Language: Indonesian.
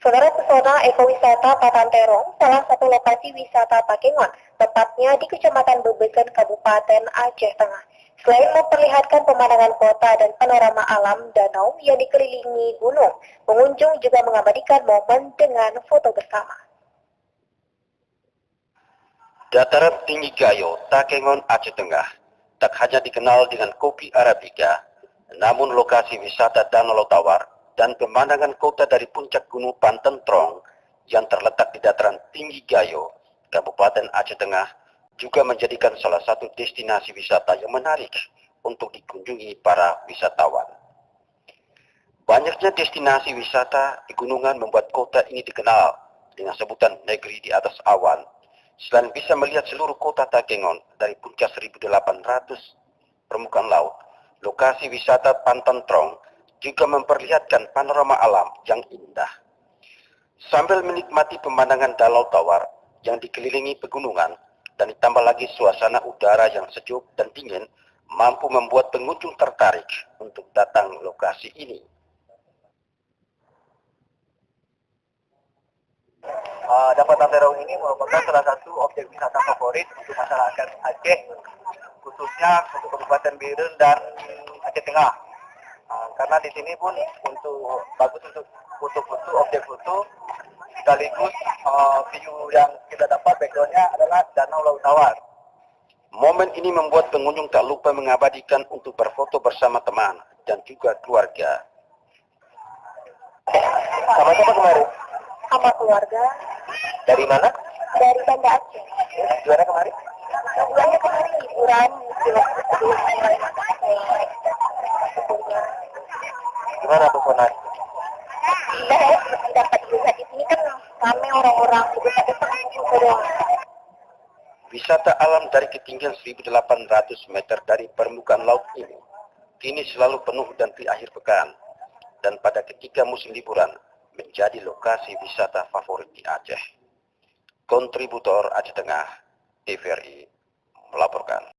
Saudara, pesona ekowisata Patanterong, salah satu lokasi wisata Takengon, tepatnya di Kecamatan Bebeken, Kabupaten Aceh Tengah. Selain memperlihatkan pemandangan kota dan panorama alam danau yang dikelilingi gunung, pengunjung juga mengabadikan momen dengan foto bersama. Dataran tinggi Gayo, Takengon, Aceh Tengah, tak hanya dikenal dengan kopi Arabica, namun lokasi wisata Danau Lautawar dan pemandangan kota dari puncak Gunung Pantentrong yang terletak di dataran tinggi Gayo, Kabupaten Aceh Tengah, juga menjadikan salah satu destinasi wisata yang menarik untuk dikunjungi para wisatawan. Banyaknya destinasi wisata di gunungan membuat kota ini dikenal dengan sebutan negeri di atas awan. Selain bisa melihat seluruh kota Takengon dari puncak 1800 permukaan laut, lokasi wisata Pantentrong juga memperlihatkan panorama alam yang indah. Sambil menikmati pemandangan Danau Tawar yang dikelilingi pegunungan dan ditambah lagi suasana udara yang sejuk dan dingin, mampu membuat pengunjung tertarik untuk datang lokasi ini. Dataran Terong ini merupakan salah satu objek wisata favorit untuk masyarakat Aceh, khususnya untuk Kabupaten Biren dan Aceh Tengah. Karena di sini pun bagus untuk foto-foto, objek foto, sekaligus view yang kita dapat backgroundnya adalah Danau Lautawar. Momen ini membuat pengunjung tak lupa mengabadikan untuk berfoto bersama teman dan juga keluarga. Sama siapa kemarin? Sama keluarga. Dari mana? Dari Banda Aceh. Juara kemarin? Tujuannya kemarin liburan, Gimana tuh Konan? indah ya, dapat juga di sini kan ramai orang-orang juga pada pengunjung. Wisata alam dari ketinggian 1800 meter dari permukaan laut ini kini selalu penuh dan di akhir pekan, dan pada ketika musim liburan menjadi lokasi wisata favorit di Aceh. Kontributor Aceh Tengah, TVRI, melaporkan.